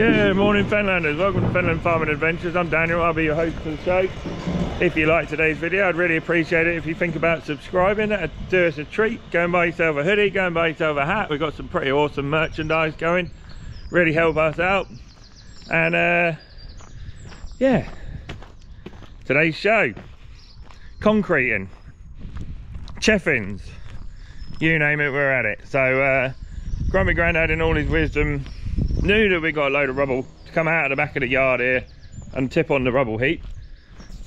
Good morning, Fenlanders. Welcome to Fenland Farming Adventures. I'm Daniel. I'll be your host for the show. If you like today's video, I'd really appreciate it if you think about subscribing. That'd do us a treat. Go and buy yourself a hoodie, go and buy yourself a hat. We've got some pretty awesome merchandise going. Really help us out. And yeah, today's show, concreting, Cheffins, you name it, we're at it. So Grumpy Grandad in all his wisdom knew that we got a load of rubble to come out of the back of the yard here and tip on the rubble heap,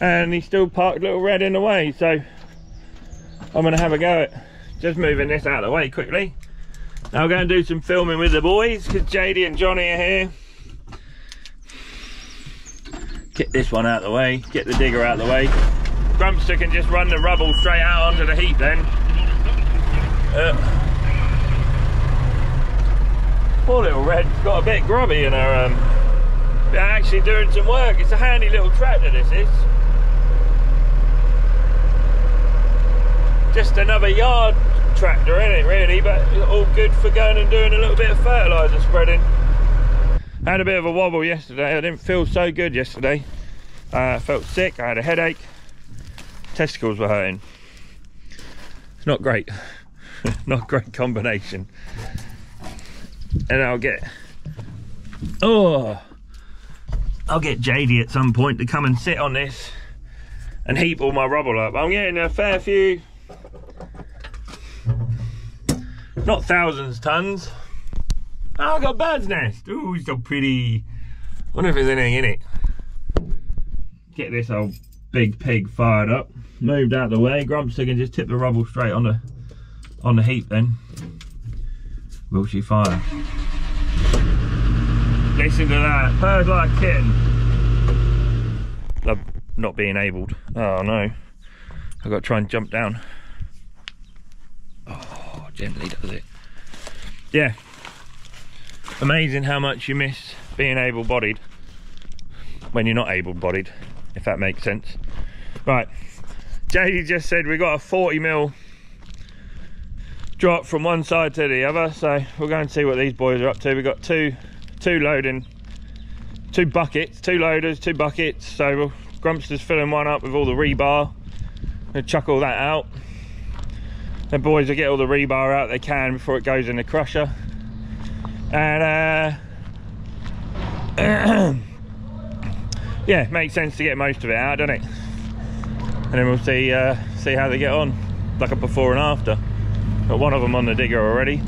and he still parked little Red in the way, so I'm gonna have a go at just moving this out of the way quickly. Now I'm going to do some filming with the boys because JD and Johnny are here. Get this one out of the way, get the digger out of the way. Grumpster can just run the rubble straight out onto the heap then. Poor little Red's got a bit grubby in her. They're actually doing some work. It's a handy little tractor, this is. Just another yard tractor, isn't it, really? But all good for going and doing a little bit of fertiliser spreading. I had a bit of a wobble yesterday. I didn't feel so good yesterday. I felt sick, I had a headache. Testicles were hurting. It's not great. Not a great combination. And I'll get JD at some point to come and sit on this and heap all my rubble up. I'm getting a fair few, not thousands tons. Oh, I got a bird's nest. Ooh, it's so pretty. Wonder if there's anything in it. Get this old big pig fired up, moved out of the way. Grumpster can just tip the rubble straight on the heap then. Will she fire? Listen to that, purrs like a kitten. Love not being abled. Oh no, I've got to try and jump down. Oh, gently does it. Yeah, amazing how much you miss being able-bodied when you're not able-bodied, if that makes sense. Right, JD just said we got a 40mm drop from one side to the other, so we'll go and see what these boys are up to. We've got two buckets, two loaders, two buckets. So Grumpster's filling one up with all the rebar. We'll chuck all that out. The boys will get all the rebar out they can before it goes in the crusher. And yeah, makes sense to get most of it out, doesn't it? And then we'll see how they get on, like a before and after. Got one of them on the digger already.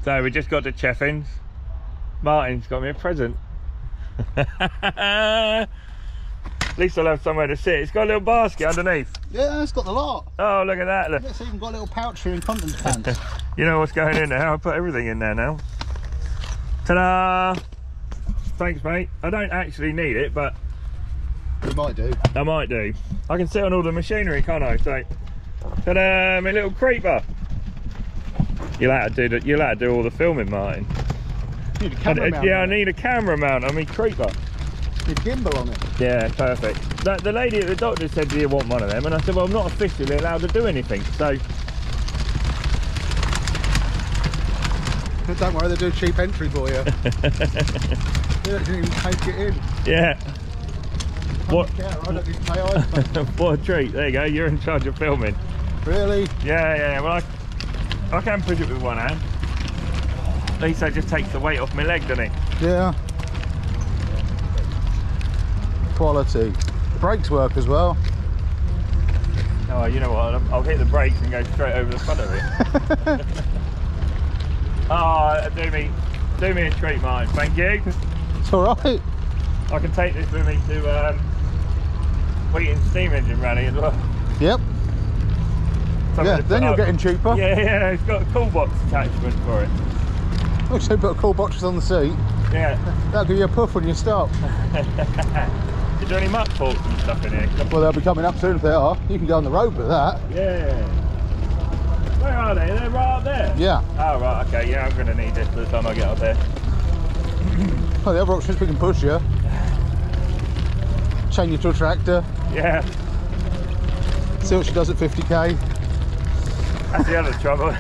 So we just got to Cheffins. Martin's got me a present. At least I'll have somewhere to sit. It's got a little basket underneath. Yeah, it's got the lot. Oh, look at that. Look. It's even got a little pouch here in contents pants. You know what's going in there. I'll put everything in there now. Ta-da! Thanks, mate. I don't actually need it, but You might do. I might do. I can sit on all the machinery, can't I? So, ta-da! My little creeper. You'll have to do all the filming, Martin. You need a camera mount. Yeah, I need a camera mount on my creeper. Need a gimbal on it. Yeah, perfect. The lady at the doctor said, do you want one of them? And I said, well, I'm not officially allowed to do anything, so... Don't worry, they do cheap entry for you. They don't even take it in. Yeah. What? I don't need to pay either. What a treat. There you go, you're in charge of filming. Really? Yeah, well I can push it with one hand. At least that just takes the weight off my leg, doesn't it? Yeah. Quality. The brakes work as well. Oh, you know what? I'll hit the brakes and go straight over the front of it. Oh, do me a treat, Martin. Thank you. It's all right. I can take this with me to Wheaton steam engine rally as well. Yep. Yeah, then you're getting cheaper. Yeah, it's got a cool box attachment for it. Also put a cool boxes on the seat. Yeah. That'll give you a puff when you stop. Is there any muck forks and stuff in here? Well, they'll be coming up soon if they are. You can go on the road with that. Yeah. Where are they? They're right up there? Yeah. Oh, right, okay, yeah, I'm going to need this by the time I get up there. Oh, the other option is we can push you. Chain you to a tractor. Yeah. See what she does at 50k. That's the other trouble.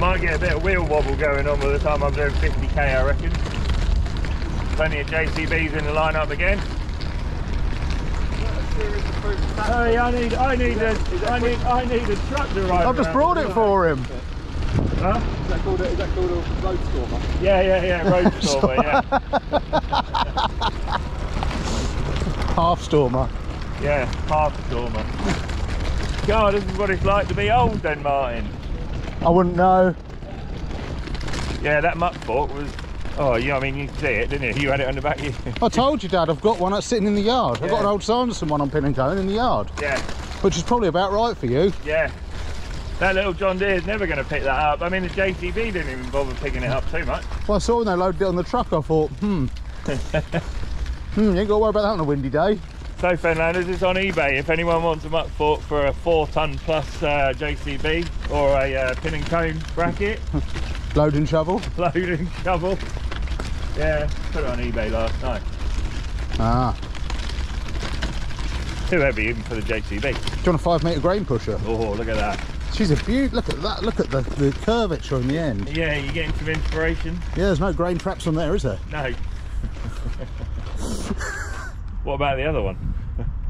Might get a bit of wheel wobble going on by the time I'm doing 50k, I reckon. Plenty of JCBs in the lineup again. Hey, I need a truck to ride. I've just brought it for him. Huh? Is that called a road stormer? Yeah, road stormer, yeah. Half stormer. Yeah, half stormer. God, this is what it's like to be old then, Martin. I wouldn't know. Yeah, that muck fork was... Oh, yeah, I mean, you can see it, didn't you? You had it on the back of you. I told you, Dad, I've got one that's sitting in the yard. Yeah. I've got an old Sanderson one on pin and cone in the yard. Yeah. Which is probably about right for you. Yeah. That little John Deere's never going to pick that up. I mean, the JCB didn't even bother picking it up too much. Well, I saw when they loaded it on the truck, I thought, you ain't got to worry about that on a windy day. So, Fenlanders, it's on eBay. If anyone wants a muck fork for a 4-ton plus JCB or a pin and cone bracket. Loading shovel. Loading shovel. Yeah, put it on eBay last night. Ah. Too heavy even for the JCB. Do you want a 5 metre grain pusher? Oh, look at that. She's a beaut. Look at that. Look at the curvature on the end. Yeah, you're getting some inspiration. Yeah, there's no grain traps on there, is there? No. What about the other one?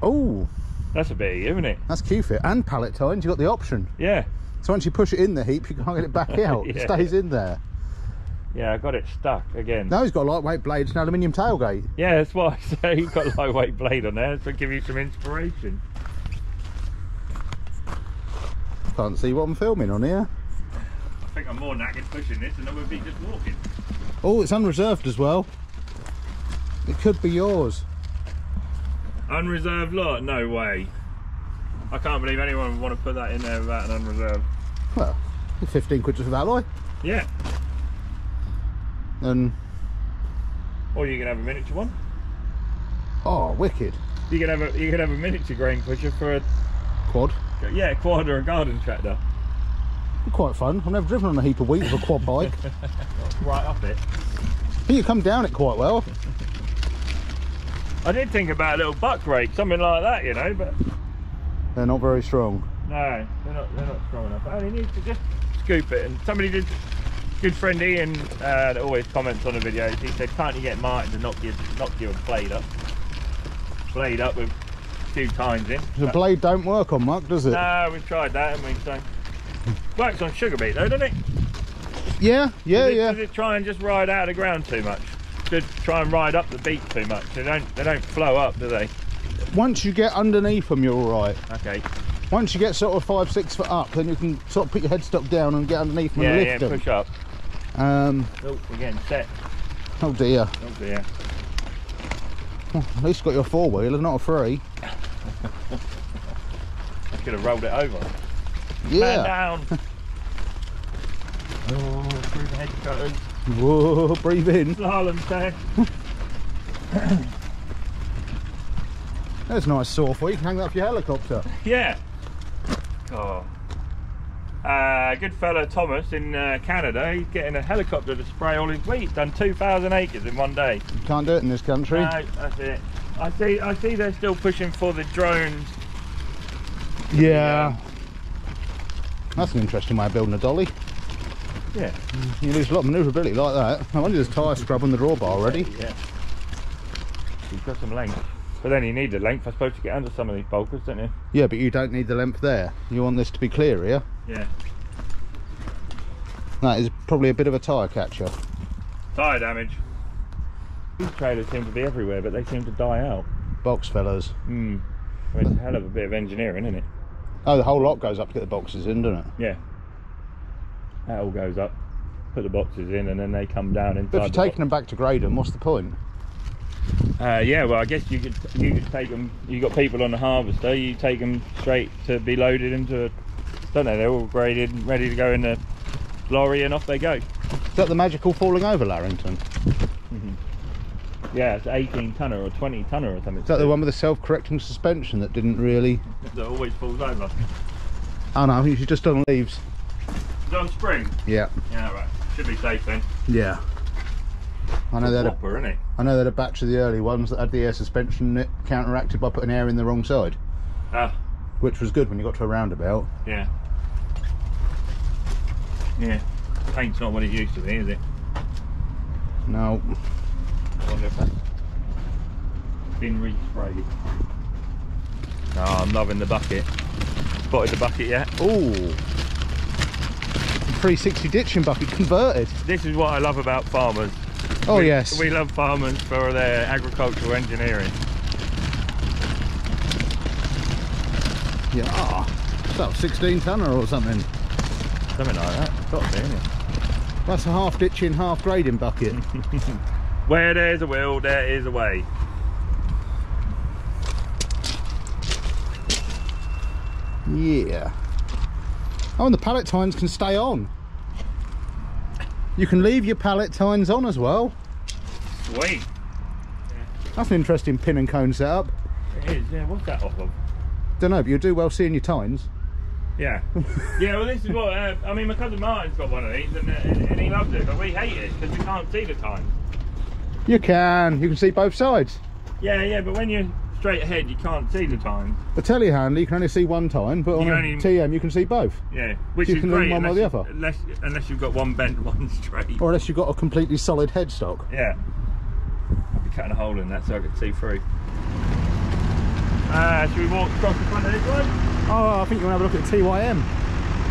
Oh. That's a bit of you, isn't it? That's Q-fit and pallet tines. You've got the option. Yeah. So once you push it in the heap, you can't get it back out. Yeah. It stays in there. Yeah, I got it stuck again. Now he's got a lightweight blade. It's an aluminium tailgate. Yeah, that's why I say you've got a lightweight blade on there to give you some inspiration. Can't see what I'm filming on here. I think I'm more knackered pushing this than I would be just walking. Oh, it's unreserved as well. It could be yours. Unreserved lot? No way. I can't believe anyone would want to put that in there without an unreserved. Well, 15 quid just with alloy. Yeah. And Or you can have a miniature one. oh, wicked. You can have a miniature grain pusher for a Quad. quad or a garden tractor. Quite fun. I've never driven on a heap of wheat with a quad bike. Right up it. But you come down it quite well. I did think about a little buck rake, something like that, you know, but They're not very strong. no, they're not strong enough. I only need to just scoop it. And somebody did, good friend Ian, that always comments on the videos, he said, can't you get Martin to knock your blade up with a few tines in? The blade don't work on muck, does it? No, we've tried that, haven't we? So works on sugar beet though, doesn't it? Yeah. Does it try and just ride out of the ground too much? Should try and ride up the beet too much. They don't flow up, do they? Once you get underneath them, you're all right. Okay. Once you get sort of 5-6 foot up, then you can sort of put your headstock down and get underneath them and lift them. Push up. Oh, we're getting set. oh dear. Oh dear. Well, at least you got your 4-wheeler, not a 3. I could have rolled it over. Yeah. Man down. Oh, through the hedge cutters. Whoa, breathe in. Slalom test. There's a nice saw for you. You can hang that off your helicopter. Yeah. Oh. Good fella Thomas in Canada, he's getting a helicopter to spray all his wheat. Done 2,000 acres in one day. You can't do it in this country. No, that's it. I see they're still pushing for the drones. Yeah. That's an interesting way of building a dolly. Yeah. You lose a lot of manoeuvrability like that. I wonder there's tyre scrub on the drawbar already. Yeah. You've got some length. But then you need the length, I suppose, to get under some of these bulkers, don't you? Yeah, but you don't need the length there. You want this to be clear here. Yeah. That is probably a bit of a tyre catcher. Tyre damage. These trailers seem to be everywhere, but they seem to die out. Box fellas. I mean, it's a hell of a bit of engineering, isn't it? Oh, the whole lot goes up to get the boxes in, doesn't it? Yeah. That all goes up, put the boxes in, and then they come down inside. But if you're taking them back to grade them, what's the point? Yeah, well, I guess you could take them. You got people on the harvester. You take them straight to be loaded into. Don't know. They're all graded, and ready to go in the lorry, and off they go. Is that the magical falling over Larrington? Yeah, it's 18 tonner or 20 tonner or something. Is that the one with the self-correcting suspension that didn't really... That always falls over. Oh no, I think she's just on leaves. Is it on spring? Yeah. Yeah, right. Should be safe then. Yeah. I know, Whopper, isn't it? I know that a batch of the early ones that had the air suspension in it counteracted by putting air in the wrong side. Ah. Which was good when you got to a roundabout. Yeah. Yeah. Paint's not what it used to be, is it? No. I wonder if that's been resprayed. Oh, I'm loving the bucket. Spotted the bucket yet? Ooh. 360 ditching bucket converted. This is what I love about farmers. Oh yes. We love farmers for their agricultural engineering. Yeah. It's about 16 tonner or something. Something like that. It's got to be, isn't it? That's a half ditching, half grading bucket. Where there's a will, there is a way. Yeah. Oh, and the pallet tines can stay on. You can leave your pallet tines on as well. Sweet. That's an interesting pin and cone setup. It is, yeah. What's that off of? Don't know, but you'll do well seeing your tines. Yeah. Yeah, well this is what, I mean my cousin Martin's got one of these and he loves it, but we hate it because we can't see the time. You can see both sides. Yeah, but when you're straight ahead you can't see the time. The telehandler you can only see one time, but on a TM you can see both. Yeah, which so is you can great lean one or the other. unless you've got one bent, one straight. Or unless you've got a completely solid headstock. Yeah. I'll be cutting a hole in that so I can see through. Should we walk across the front of this one? Oh, I think you want to have a look at the TYM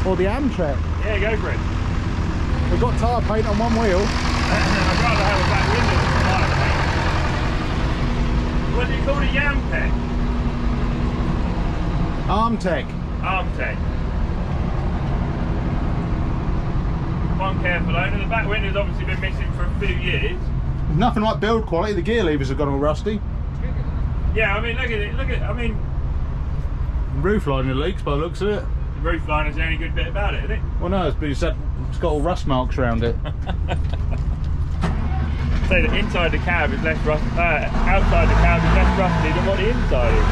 or the Amtrak. Yeah, go for it. We've got tyre paint on one wheel. I'd rather have a back window than tyre paint. What's it called, a Yamtech? Armtech. Armtech. One careful owner. The back window's obviously been missing for a few years. Nothing like build quality. The gear levers have gone all rusty. Yeah, I mean, look at it. I mean, Roof lining leaks by the looks of it. the roof line is the only good bit about it, isn't it? Well, no, it's got all rust marks around it. So the inside the cab is less rust. Outside the cab is less rusty than what the inside is.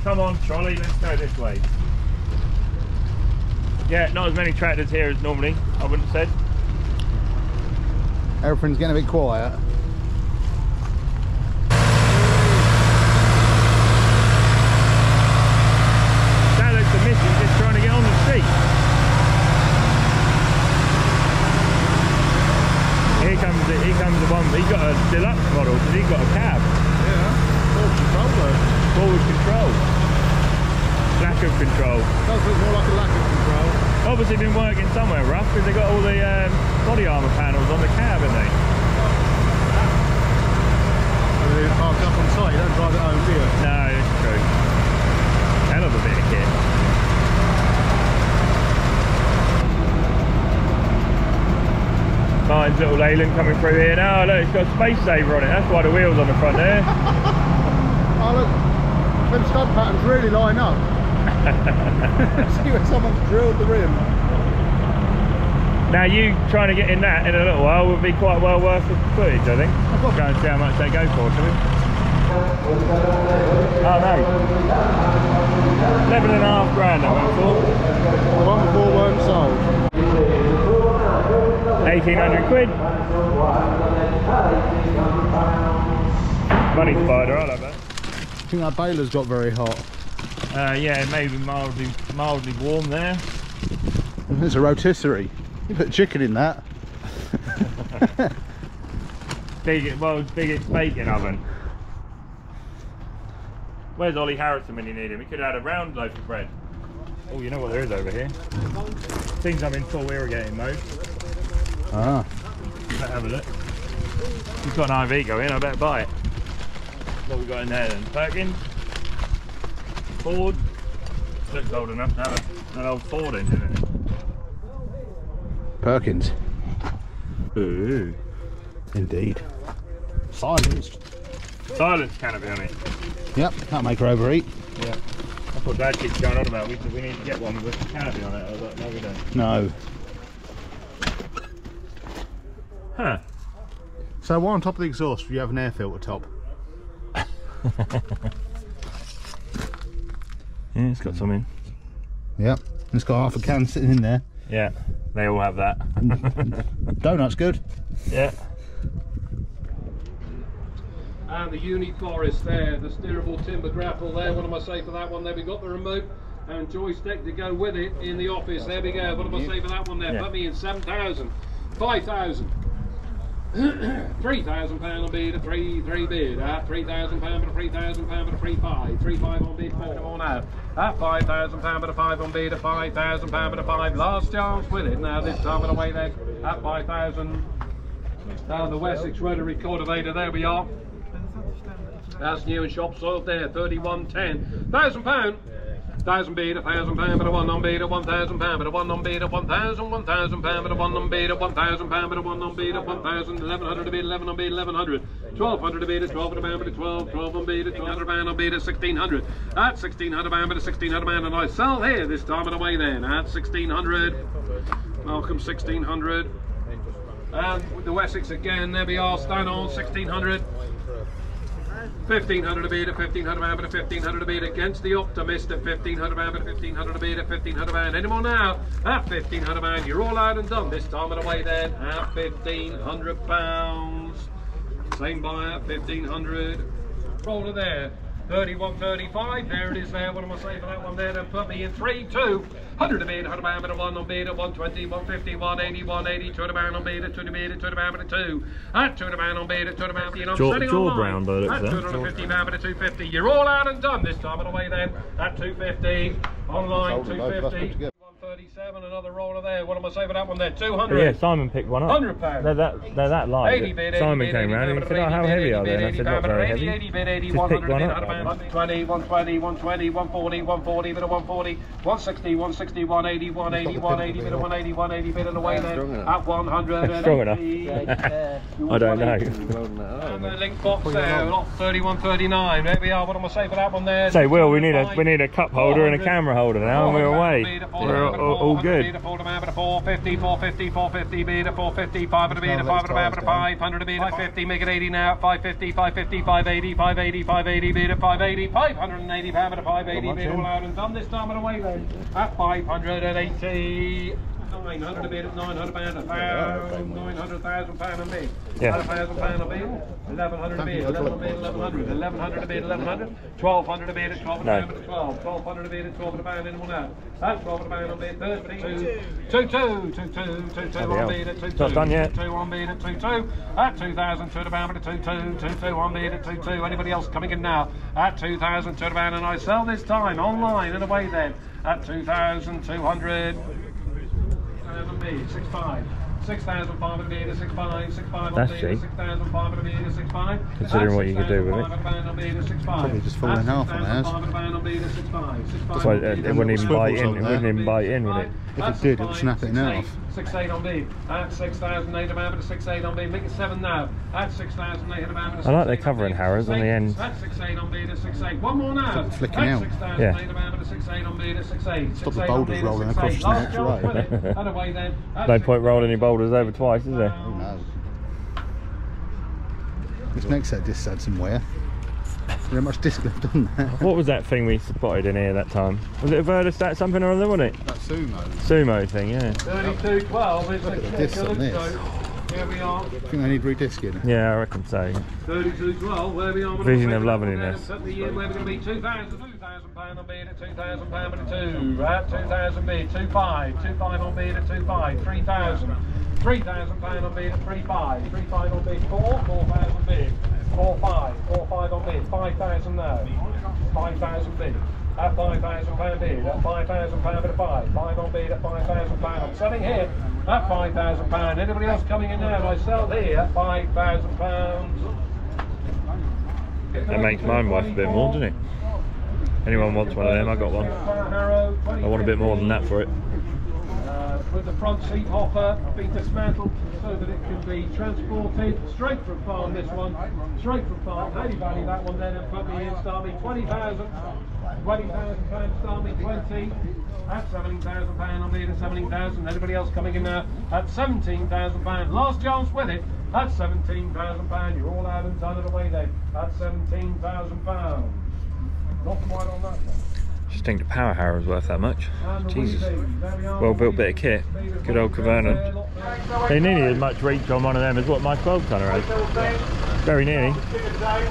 Come on, trolley, let's go this way. Yeah, not as many tractors here as normally, I wouldn't have said. Everything's getting a bit quiet. That looks the mission, just trying to get on the street. Here comes the one. He's got a deluxe model because he's got a cab. Yeah. Forward control though. Forward control. Lack of control. Does look more like a lack of control. Obviously been working somewhere rough because they've got all the body armour panels on the cab, haven't they? They're parked up on site, you don't drive it home, do you? No, it's true. Hell of a bit of kit. Martin's little Leyland coming through here now. Look, it's got a space saver on it. That's why the wheel's on the front there. Oh look, them stud patterns really line up. See where someone's drilled the rim. Now you trying to get in that in a little while would be quite well worth the footage, I think. I've got to go and see how much they go for, shall we? Oh no. 11.5 grand I went for. One before weren't sold. 1,800 quid. Money spider, I love that. I think that baler's got very hot. Yeah, maybe mildly warm there. There's a rotisserie. You put chicken in that. biggest baking oven. Where's Ollie Harrison when you need him? He could have had a round loaf of bread. Oh, you know what there is over here? Things I'm in full irrigating mode. Ah. Let's have a look. You've got an IV going, I better buy it. What have we got in there then? Perkins? Ford? Looks old enough to have an old Ford engine in it. Perkins. Ooh. Indeed. Silenced. Silence canopy on it. Yep, that'll make her overeat. Yeah. That's what Dad keeps going on about. We need to get one with a canopy on it. I was like, no we don't. No. Huh. So why on top of the exhaust you have an air filter top? Yeah, it's got some in. Yep, it's got half a can sitting in there. Yeah, they all have that. Donut's good. Yeah. And the Uni Forest there, the steerable timber grapple there. What am I say for that one there? We got the remote and joystick to go with it in the office. There we go. What am I say for that one there? Yeah. Put me in 7,000, 5,000. £3,000 on bid, a 3 bid, £3,000 but a £3,000 but a 3 5 on bid, 4 on out, £5,000 but a 5 on bid, a £5,000 but a 5, last chance with it, now this time of the way there, at 5,000, down the Wessex rotary cultivator, there we are, that's new and shop soiled there, 3110, £1,000. 1,000 bid, £1,000 but a 1 on bid, a £1,000 but a 1 on bid, a 1,000, £1,000 but a 1 on bid, a £1,000 but a 1 on bid, a 1,000, 1,100 a bid, 11 on bid, 1,100, 1,200 a bid, a 12 but a 12, 12 on bid, a 1,200 on bid, a 1,600, at 1,600 but a 1,600 and I sell here this time of the way then, at 1,600, welcome 1,600, and with the Wessex again, there we are, stand on 1,600. 1,500 a bid, a 1,500 but a 1,500 a bid against the Optimist at 1,500 but a 1,500 a bid, a 1,500 any more now at 1,500 you're all out and done this time of the way then at £1,500. Same buyer at 1,500. Roller there. 31.35, there it is there, what am I saying for that one there, then put me in 3, 2, 100 a bid, 100 a but a 1 on bid, a 120, 150, 180, 180, 200 a on bid, a 200 a bid, a 200 but a 2, at 200 on bid, a 200 a bid, I'm setting online, at 250 but a 250, you're all out and done this time of the way then, at 250, online 250. 137, another roller there. What am I saying for that one there? 200. Yeah, Simon picked one up. £100. They're that light. 80 bid, Simon 80 came round and he said, oh, how heavy are they? And I said, not very heavy. 80 bid, 80, Just 100 pick one bid, up. 120, 120, 120, 140, 140 bid, a 140, 160, 160, 180, 180, 180 bid, a 180, 180 bid, and away then at 100. Strong enough. I don't know. And the link box there, lot 31.39. There we are. What am I saying for that one there? Say, Will, we need a cup holder and a camera holder now, and we're away. We're all good. 450, 450, 450 bid, a 450, 500 bid, a 500 bid, a 500 bid, 550, make it 80 now, 550, 550, 580, 580, 580 bid, a 580, 580 pound, a 580 bid, all out and done this time and away then, at 580. 900 a bid at 900 pound, a thousand, 900,000 pound a bid. Yeah. £1,000 a bid, 1,100 a bid, 11 a bid, 1,100, 1,100 a bid, 1,100, 1,200 a bid at 12 pound at 12, 1,200 a bid at 12 pound in one out. That's 12 pound on bid, 2 on bid at 2 Not done yet. 2 on bid at 2 at 2,000 to the pound at 2 on bid at 2. Anybody else coming in now at 2,000 to the pound, and I sell this time online and away then at 2,200. 6,500 6,500 bid, 6,500, 6,500 That's bid, cheap. 6,500 bid, 6,500. Considering what you could do with it. Probably just fall in half on ours. That's why it wouldn't even bite in. It wouldn't even bite in, would it? If it did, it would snap it in half. 6,800 on bid, at 6,800 pound, but a 6,800 on bid, make it 7 now, at 6,800 pound. I like their covering Harrods on the end. At 6,800 on bid, at 6,800. One more now. Flicking out. 6,800 pound, but a 6,800 on bid, at 6,800. Stop the boulders rolling across the next way. And away then. No point rolling any boulders over twice, is there? Who knows? This next set just had some wear. Very much disc left on there. What was that thing we spotted in here that time? Was it a Verdistat something or other, wasn't it? That sumo. Sumo thing, yeah. 32.12 is Look at the discs on this. Here we are. I think they need re-disking. Yeah, I reckon so. 32.12, where we are. Vision of loveliness. Where we're going to be 2,000 pound on bid at 2,000 pound at 2, at 2,000 bid, 2,500 on bid at 2,500, 3,000 pound on bid at 3,500, 3,500 on bid, 4,000 bid, 4,500 on bid, 5,000 now, 5,000 bid. At 5,000 pound bid, at 5,000 pound at 5 on bid at 5,000 pound. I'm selling here at 5,000 pound. Anybody else coming in now? I sell here at 5,000 pounds. That makes mine worth a bit more, doesn't it? Anyone wants one of them, I got one. I want a bit more than that for it. With the front seat hopper being dismantled so that it can be transported straight from farm. This one straight from farm. How do you value that one then? And put me in, start me 20,000 pounds, start me 20 at 17,000 pound on bid at 17,000. Anybody else coming in now at 17,000 pound? Last chance with it That's £17,000. You're all out and done it away then. That's £17,000. Not quite on that one. Just think the power harrow is worth that much. Jesus. Well built bit of kit. Good old Fenland. They nearly as much reach on one of them as what my 12 tonner has. Very nearly. 25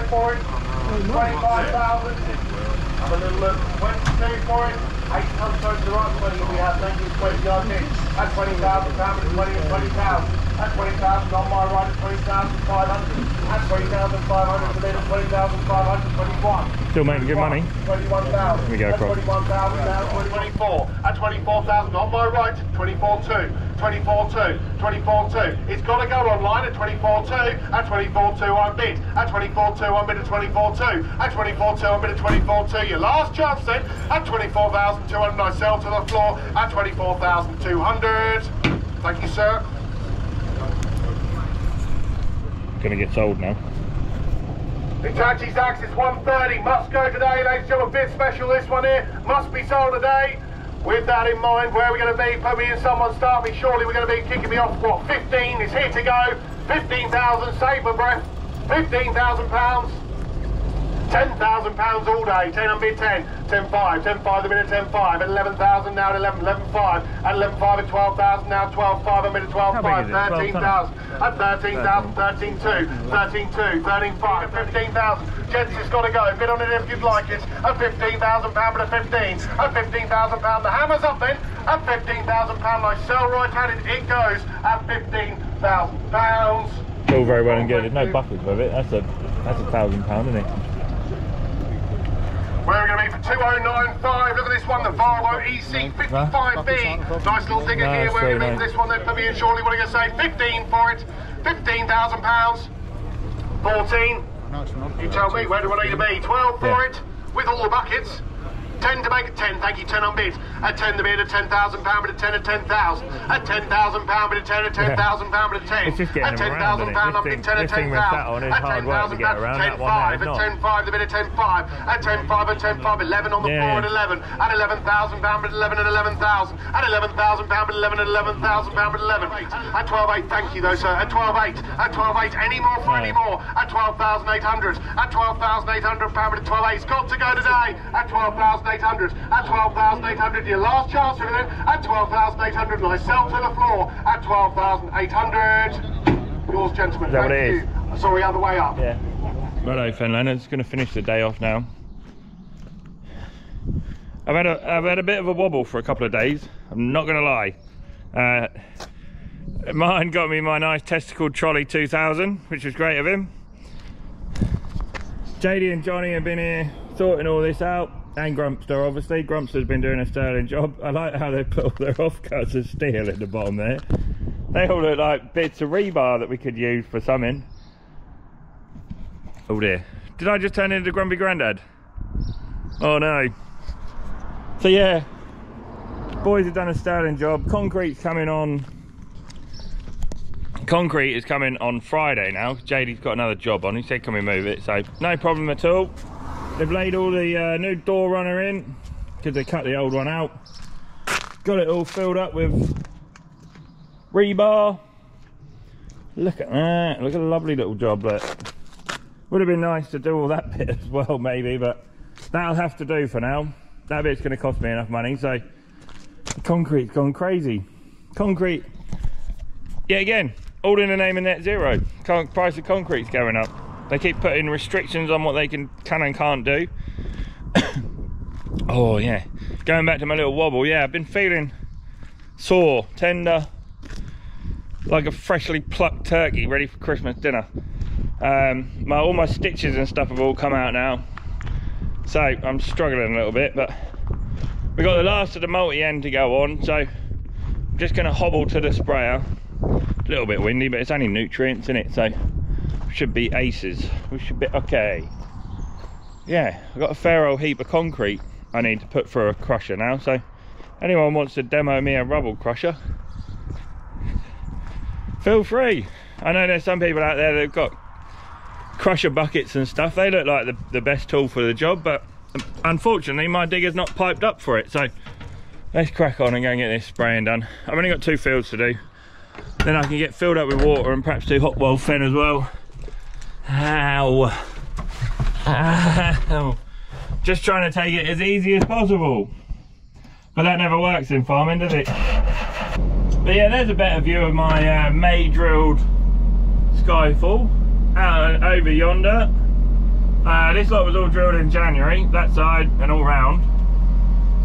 for it. 25,000. Have a little look. 22 for it. 8 tons to the right, 20 we have. Thank you. 20 yard pitch. That's £20,000 and 20 and 20,000. That's 20,000 on my right, 20,500. That's 20,500 to the middle, 20,521. Still making good money. 21,000. We go across. 21,000 now, 24. At 24,000 on my right, 24.2. 24.2. 24.2. It's got to go online at 24.2. At 24.2 I'm bid. At 24.2 I'm bid at 24.2. At 24.2 I'm bid at 24.2. Your last chance then at 24,200. I sell to the floor at 24,200. Thank you, sir. Gonna get sold now. Hitachi's Axis 130 must go today, ladies and gentlemen. Bid special, this one here must be sold today. With that in mind, where are we going to be? Put me in, someone start me. Surely we're going to be kicking me off. What? 15 is here to go. 15,000. Save my breath. £15,000. £10,000 all day. 10 and bid 10. 10.5. 10.5 the minute. 10.5. At 11,000 now at 11. 11.5. At 11.5 at 12,000 now. 12.5 a minute. 12.5. 13,000. At 13,000. 13.2. 13.2. 13.5. 15,000. Gents, it's got to go. Bid on it if you'd like it. At £15,000 but at 15. At £15,000. The hammer's up then. At £15,000. I sell right at it. It goes at £15,000. All very well and good. There's no buckets with it. That's £1,000, isn't it? Where are we going to be for 2095? Look at this one, the Volvo EC55B. Nice little digger here. Where are we going to be for this one then? Put me in shortly. What are you going to say? 15 for it. £15,000. 14. You tell me, where do I need to be? 12 for it, with all the buckets. 10 to make it 10, thank you, 10 on bid. At 10 the bid at £10,000, but at 10 at 10,000. At £10,000, but at 10 at £10,000, but at 10. It's just getting at £10,000 on bid, 10 at 10,000. At £10,000, at 10.5, at 10.5 the bid at 10.5. At 10.5 and 10.5, 11 on the floor at 11. At £11,000, but 11 at 11,000. At £11,000, but 11 at £11,000, but 11. At 12.8, thank you though, sir. At 12.8, at 12.8, any more for any more? At 12,800. At 12,800, but at 12.8, it's got to go today. At 12,800. At 12,800, your last chance for it. At 12,800, and I sell to the floor at 12,800. Yours, gentlemen. Is that what Thank it you. is? Sorry, other way up. Yeah. Righto, Fenlander's going to finish the day off now. I've had a bit of a wobble for a couple of days. I'm not going to lie. Martin got me my nice testicle trolley 2000, which was great of him. JD and Johnny have been here sorting all this out. And Grumpster, obviously. Grumpster's been doing a sterling job. I like how they put all their offcuts of steel at the bottom there. They all look like bits of rebar that we could use for something. Oh dear. Did I just turn into Grumpy Grandad? Oh no. So yeah, boys have done a sterling job. Concrete's coming on. Concrete is coming on Friday now. JD's got another job on. He said, can we move it? So no problem at all. They've laid all the new door runner in because they cut the old one out. Got it all filled up with rebar. Look at that. Look at a lovely little job there. Would have been nice to do all that bit as well maybe, but that'll have to do for now. That bit's going to cost me enough money, so the concrete's gone crazy. Concrete, yeah, again, all in the name of net zero. Price of concrete's going up. They keep putting restrictions on what they can and can't do. Oh yeah, going back to my little wobble, yeah, I've been feeling sore, tender, like a freshly plucked turkey ready for Christmas dinner. All my stitches and stuff have all come out now, so I'm struggling a little bit, but we got the last of the multi-end to go on, so I'm just going to hobble to the sprayer. A little bit windy, but it's only nutrients in it, so should be aces. We should be okay. Yeah, I've got a fair old heap of concrete I need to put through a crusher now, so anyone wants to demo me a rubble crusher, feel free. I know there's some people out there that've got crusher buckets and stuff. They look like the best tool for the job, but unfortunately my digger's not piped up for it, so let's crack on and go and get this spraying done. I've only got 2 fields to do. Then I can get filled up with water and perhaps do hot well fen as well. Ow. Ow. Just trying to take it as easy as possible. But that never works in farming, does it? But yeah, there's a better view of my May drilled Skyfall out over yonder. This lot was all drilled in January, that side and all round.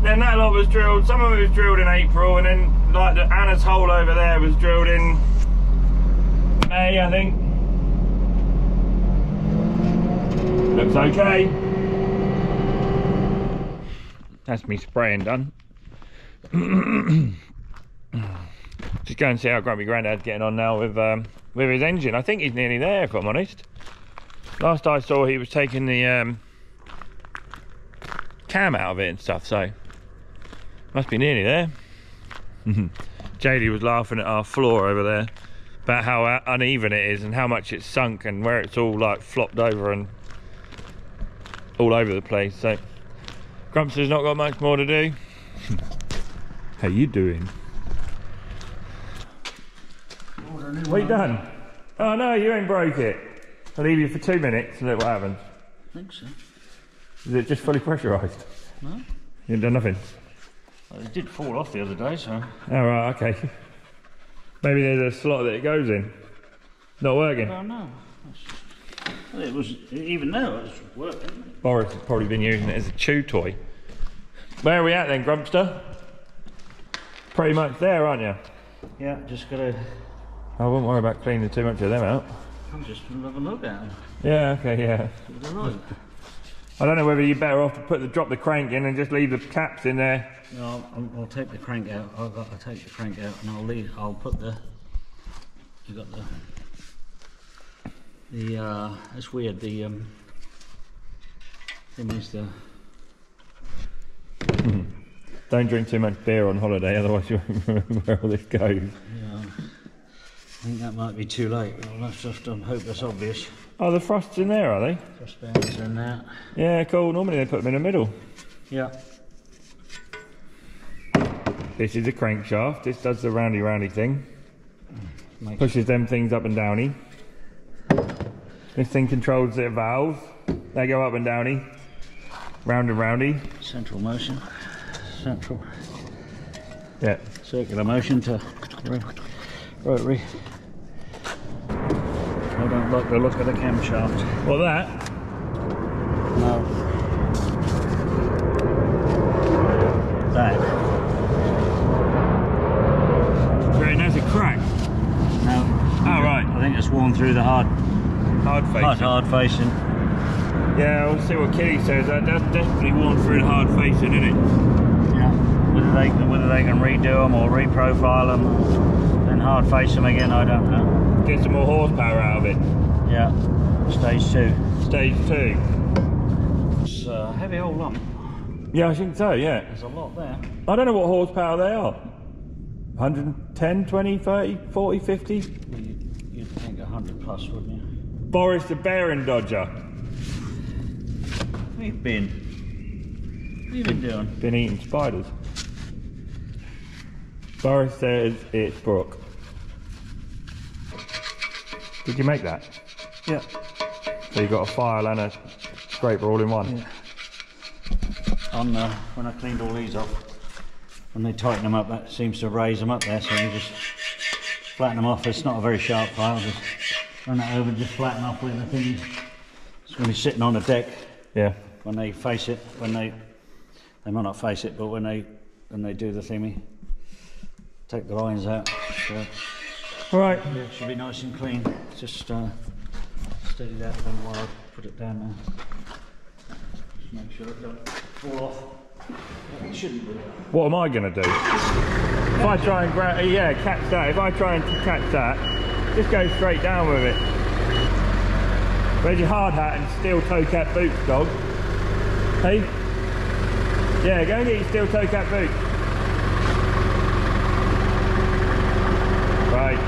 Then that lot was drilled, some of it was drilled in April, and then like the Anna's hole over there was drilled in May, I think. Looks okay. That's me spraying done. Just go and see how Grumpy Grandad's getting on now with his engine. I think he's nearly there, if I'm honest. Last I saw, he was taking the cam out of it and stuff, so must be nearly there. JD was laughing at our floor over there about how uneven it is and how much it's sunk and where it's all like flopped over and all over the place. So Grumps has not got much more to do. How you doing? What you done? Oh no, you ain't broke it. I'll leave you for 2 minutes and look what happens. I think so. Is it just fully pressurised? No. You haven't done nothing? Well, it did fall off the other day, so... Oh right, okay. Maybe there's a slot that it goes in. Not working? Oh no. Well, it was, even now it was working. Boris has probably been using it as a chew toy. Where are we at then, Grumpster? Pretty much there, aren't you? Yeah, just gotta... I wouldn't worry about cleaning too much of them out. I'm just gonna have a look at them. Yeah, okay, yeah. Give it a look. I don't know whether you're better off to drop the crank in and just leave the caps in there. No, I'll take the crank out. I'll take the crank out and I'll put the... You got the... It's weird, the thing is the... Don't drink too much beer on holiday, otherwise you'll remember where all this goes. Yeah, I think that might be too late. I'll just hope that's obvious. Oh, the frost's in there, are they? Frost bands are in that. Yeah, cool. Normally they put them in the middle. Yeah. This is a crankshaft. This does the roundy thing. Pushes them things up and downy. This thing controls the valves. They go up and downy. Round and roundy. Central motion. Central. Yeah. Circular motion to rotary. I don't like the look of the camshaft. Well, that. No. That. Right, there's a crack. No. Oh, right. I think it's worn through the hard facing. Hard facing. Yeah, we'll see what Kitty says. That's definitely worn through the hard facing, isn't it? Yeah. Whether they can redo them or reprofile them, then hard face them again, I don't know. Get some more horsepower out of it. Yeah. Stage 2. Stage 2. It's a heavy old lump. Yeah, I think so, yeah. There's a lot there. I don't know what horsepower they are. 110, 20, 30, 40, 50? You'd think 100 plus, wouldn't you? Boris the bearing dodger. Where you been? What have you been doing? Been eating spiders. Boris says it's Brooke. Did you make that? Yeah. So you got a file and a scraper all in one? Yeah. On when I cleaned all these off, when they tighten them up, that seems to raise them up there, so you just flatten them off. It's not a very sharp file, just run it over and just flatten off with the thing. It's going to be sitting on the deck. Yeah. When they face it, they might not face it, but when they do the thingy, take the lines out. So, all right. yeah, it should be nice and clean. Just steady that a little while I put it down there. Just make sure it don't fall off. It shouldn't do. What am I going to do? If I try and catch that, if I try and catch that, just go straight down with it. Where's your hard hat and steel toe cap boots, dog? Hey? Yeah, go and get your steel toe cap boots. Right.